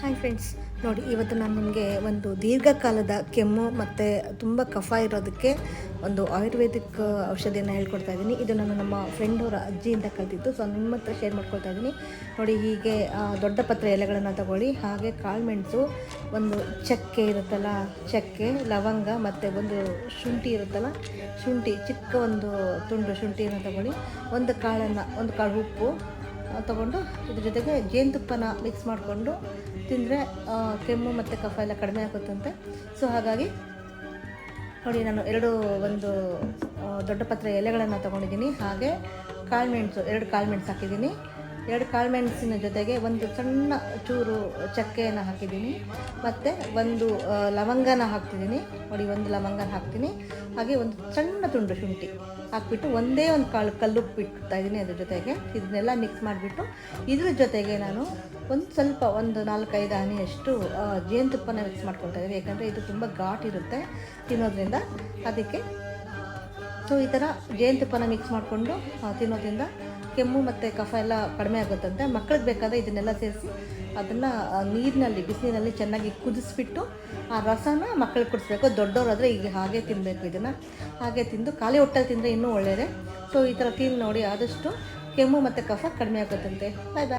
Hi friends, ನೋಡಿ ಇವತ್ತು ನಾನು ನಿಮಗೆ ಒಂದು ದೀರ್ಘಕಾಲದ ಕೆಮ್ಮು ಮತ್ತು ತುಂಬ ಕಫ ಇರೋದಕ್ಕೆ ಒಂದು ಆಯುರ್ವೇದಿಕ್ ಔಷಧಿಯನ್ನು ಹೇಳ್ಕೊಡ್ತಾ ಇದ್ದೀನಿ. ಇದು ನಾನು ನಮ್ಮ ಫ್ರೆಂಡವರ ಅಜ್ಜಿಯಿಂದ ಕಲಿತಿದ್ದು. ಸೊ ನಿಮ್ಮ ಹತ್ರ ಶೇರ್ ಮಾಡ್ಕೊಳ್ತಾ ಇದ್ದೀನಿ. ನೋಡಿ, ಹೀಗೆ ದೊಡ್ಡ ಪತ್ರೆ ಎಲೆಗಳನ್ನು ತಗೊಳ್ಳಿ. ಹಾಗೆ ಕಾಳುಮೆಣಸು, ಒಂದು ಚಕ್ಕೆ ಇರುತ್ತಲ್ಲ, ಚಕ್ಕೆ, ಲವಂಗ ಮತ್ತು ಒಂದು ಶುಂಠಿ ಇರುತ್ತಲ್ಲ, ಶುಂಠಿ ಚಿಕ್ಕ ಒಂದು ತುಂಡು ಶುಂಠಿಯನ್ನು ತಗೊಳ್ಳಿ. ಒಂದು ಕಾಳು ಉಪ್ಪು ತಗೊಂಡು ಇದ್ರ ಜೊತೆಗೆ ಜೇನುತುಪ್ಪನ ಮಿಕ್ಸ್ ಮಾಡಿಕೊಂಡು ತಿಂದರೆ ಕೆಮ್ಮು ಮತ್ತು ಕಫ ಎಲ್ಲ ಕಡಿಮೆ ಆಗುತ್ತಂತೆ. ಸೊ ಹಾಗಾಗಿ ನೋಡಿ, ನಾನು ಒಂದು ದೊಡ್ಡ ಪತ್ರೆ ಎಲೆಗಳನ್ನು ತೊಗೊಂಡಿದ್ದೀನಿ. ಹಾಗೆ ಎರಡು ಕಾಳುಮೆಣಸು ಹಾಕಿದ್ದೀನಿ. 2 ಕಾಳುಮೆಣಸಿನ ಜೊತೆಗೆ ಒಂದು ಸಣ್ಣ ಚೂರು ಚಕ್ಕೆಯನ್ನು ಹಾಕಿದ್ದೀನಿ. ಮತ್ತು ಒಂದು ಲವಂಗನ ಹಾಕ್ತಿದ್ದೀನಿ. ನೋಡಿ, ಒಂದು ಲವಂಗನ ಹಾಕ್ತೀನಿ. ಹಾಗೆ ಒಂದು ಸಣ್ಣ ತುಂಡು ಶುಂಠಿ ಹಾಕ್ಬಿಟ್ಟು ಒಂದೇ ಒಂದು ಕಲ್ಲುಪ್ಪು ಇಟ್ಬಿಡ್ತಾ ಇದ್ದೀನಿ. ಅದ್ರ ಜೊತೆಗೆ ಇದನ್ನೆಲ್ಲ ಮಿಕ್ಸ್ ಮಾಡಿಬಿಟ್ಟು ಇದ್ರ ಜೊತೆಗೆ ನಾನು ಒಂದು 4-5 ಹನಿಯಷ್ಟು ಜೇನುತುಪ್ಪನ ಮಿಕ್ಸ್ ಮಾಡ್ಕೊಳ್ತಾ ಇದ್ದೀನಿ. ಯಾಕಂದರೆ ಇದು ತುಂಬ ಘಾಟ್ ಇರುತ್ತೆ ತಿನ್ನೋದ್ರಿಂದ, ಅದಕ್ಕೆ. ಸೊ ಈ ಥರ ಜೇನುತುಪ್ಪನ ಮಿಕ್ಸ್ ಮಾಡಿಕೊಂಡು ತಿನ್ನೋದ್ರಿಂದ ಕೆಮ್ಮು ಮತ್ತು ಕಫ ಎಲ್ಲ ಕಡಿಮೆ ಆಗುತ್ತಂತೆ. ಮಕ್ಕಳಿಗೆ ಬೇಕಾದರೆ ಇದನ್ನೆಲ್ಲ ಸೇರಿಸಿ ಅದನ್ನು ಬಿಸಿನೀರಲ್ಲಿ ಚೆನ್ನಾಗಿ ಕುದಿಸ್ಬಿಟ್ಟು ಆ ರಸನ ಮಕ್ಕಳಿಗೆ ಕುಡಿಸ್ಬೇಕು. ದೊಡ್ಡವರಾದರೆ ಈಗ ಹಾಗೆ ತಿನ್ನಬೇಕು. ಇದನ್ನು ಹಾಗೆ ತಿಂದು ಖಾಲಿ ಹೊಟ್ಟೆಲಿ ತಿಂದರೆ ಇನ್ನೂ ಒಳ್ಳೆಯದೇ. ಸೊ ಈ ಥರ ತಿಂದು ನೋಡಿ, ಆದಷ್ಟು ಕೆಮ್ಮು ಮತ್ತು ಕಫ ಕಡಿಮೆ ಆಗುತ್ತಂತೆ. ಬಾಯ್ ಬಾಯ್.